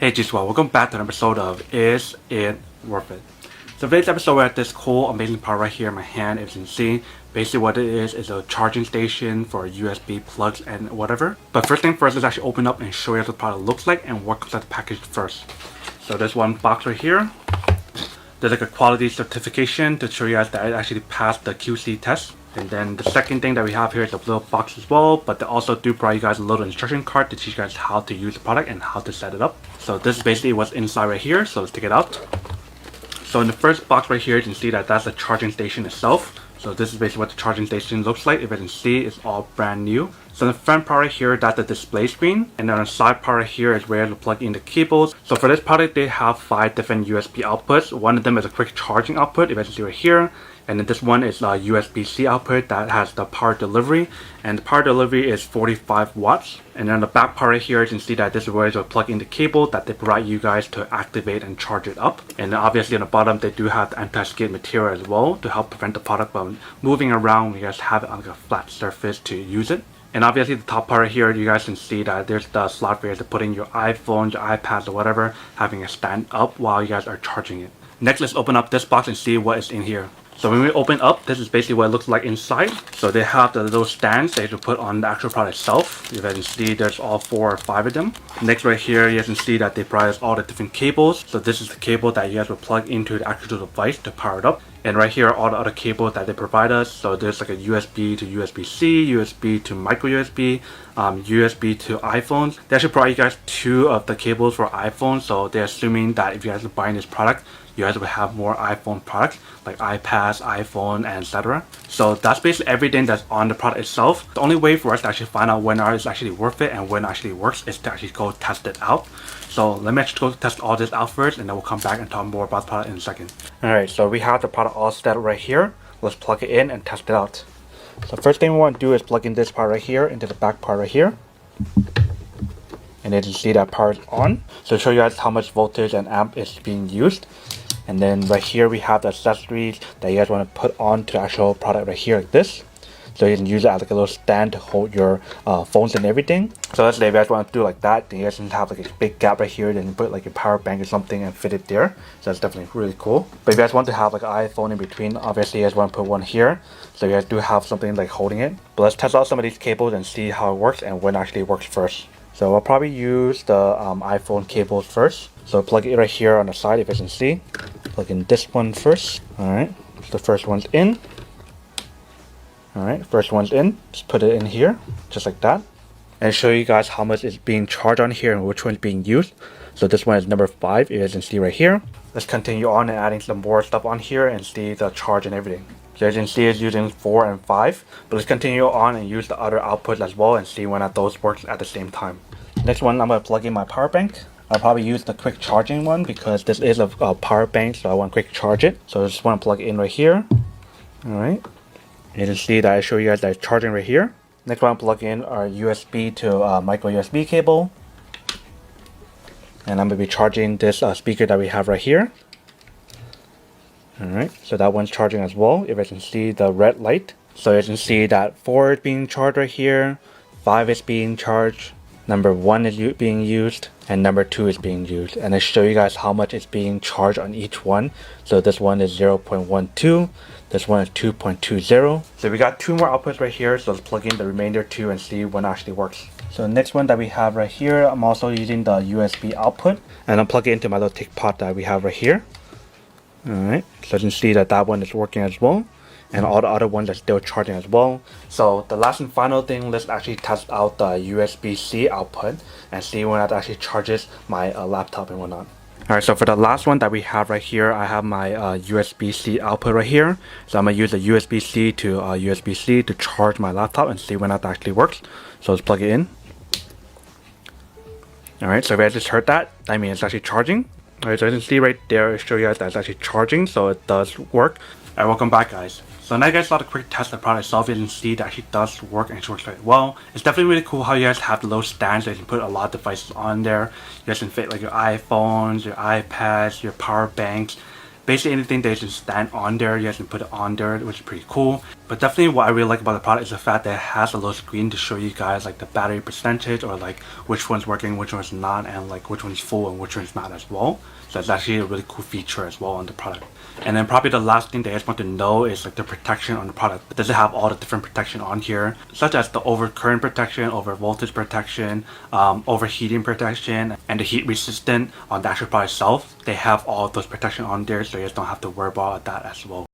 Hey G-Swell, welcome back to an episode of Is It Worth It? So today's episode, we're at this cool, amazing part right here in my hand, as you can see. Basically what it is a charging station for USB plugs and whatever. But first thing first, let's actually open up and show you what the product looks like and what comes out the package first. So there's one box right here. There's like a quality certification to show you guys that it actually passed the QC test. And then the second thing that we have here is a little box as well, but they also do provide you guys a little instruction card to teach you guys how to use the product and how to set it up. So this is basically what's inside right here, so let's take it out. So in the first box right here, you can see that that's the charging station itself. So this is basically what the charging station looks like. If you can see, it's all brand new. So in the front part right here, that's the display screen. And then on the side part right here is where to plug in the cables. So for this product, they have 5 different USB outputs. One of them is a quick charging output, if you can see right here. And then this one is a USB-C output that has the power delivery. And the power delivery is 45 watts. And then on the back part right here, you can see that this is where you plug in the cable that they provide you guys to activate and charge it up. And then obviously on the bottom, they do have the anti-skid material as well to help prevent the product from moving around when you guys have it on like a flat surface to use it. And obviously the top part right here, you guys can see that there's the slot for you to put in your iPhones, your iPads or whatever, having it stand up while you guys are charging it. Next, let's open up this box and see what is in here. So when we open up, this is basically what it looks like inside. So they have the little stands that you put on the actual product itself. You guys can see there's all 4 or 5 of them. Next right here, you guys can see that they provide us all the different cables. So this is the cable that you guys will plug into the actual device to power it up. And right here are all the other cables that they provide us. So there's like a USB to USB-C, USB to micro USB, USB to iPhones. They actually provide you guys 2 of the cables for iPhones. So they're assuming that if you guys are buying this product, you guys will have more iPhone products like iPads, iPhone, and etc. So that's basically everything that's on the product itself. The only way for us to actually find out when it's actually worth it and when it actually works is to actually go test it out. So let me actually go test all this out first, and then we'll come back and talk more about the product in a second. Alright, so we have the product all set right here. Let's plug it in and test it out. So first thing we want to do is plug in this part right here into the back part right here. And then you see that power is on. So to show you guys how much voltage and amp is being used. And then right here we have the accessories that you guys want to put on to the actual product right here like this. So you can use it as like a little stand to hold your phones and everything. So let's say if you guys want to do it like that, then you guys can have like a big gap right here, then you put like your power bank or something and fit it there. So that's definitely really cool. But if you guys want to have like an iPhone in between, obviously you guys want to put one here. So you guys do have something like holding it. But let's test out some of these cables and see how it works and when it actually works first. So I'll probably use the iPhone cables first. So plug it right here on the side if you can see. Plug in this one first. Alright, so the first one's in. Alright, first one's in. Just put it in here, just like that. And show you guys how much is being charged on here and which one's being used. So this one is number 5, you guys can see right here. Let's continue on and adding some more stuff on here and see the charge and everything. So as you can see, it's using 4 and 5. But let's continue on and use the other outputs as well and see when those work at the same time. Next one, I'm going to plug in my power bank. I'll probably use the quick charging one because this is a power bank, so I want to quick charge it. So I just want to plug it in right here. Alright. You can see that I show you guys that it's charging right here. Next one, I'll plug in our USB to micro USB cable. And I'm going to be charging this speaker that we have right here. Alright, so that one's charging as well, if I can see the red light. So you can see that 4 is being charged right here, 5 is being charged, number 1 is being used, and number 2 is being used. And I show you guys how much is being charged on each one. So this one is 0.12, this one is 2.20. So we got 2 more outputs right here, so let's plug in the remainder 2 and see when it actually works. So the next one that we have right here, I'm also using the USB output, and I'm plugging it into my little tick pot that we have right here. Alright, so you can see that that one is working as well. And all the other ones are still charging as well. So the last and final thing, let's actually test out the USB-C output and see when that actually charges my laptop and whatnot. Alright, so for the last one that we have right here, I have my USB-C output right here. So I'm going to use the USB-C to USB-C to charge my laptop and see when that actually works. So let's plug it in. Alright, so if I just heard that, I mean it's actually charging. Alright, so you can see right there, show you guys that it's actually charging, so it does work. Alright, welcome back guys. So now you guys saw the quick test of the product itself, you can see that actually does work and it works quite well. It's definitely really cool how you guys have the little stands that you can put a lot of devices on there. You guys can fit like your iPhones, your iPads, your power banks. Basically anything that you can stand on there, you guys can put it on there, which is pretty cool. But definitely what I really like about the product is the fact that it has a little screen to show you guys like the battery percentage or like which one's working, which one's not, and like which one's full and which one's not as well. So it's actually a really cool feature as well on the product. And then probably the last thing that I just want to know is like the protection on the product. Does it have all the different protection on here, such as the overcurrent protection, over voltage protection, overheating protection, and the heat resistant on the actual product itself. They have all of those protection on there, so you just don't have to worry about that as well.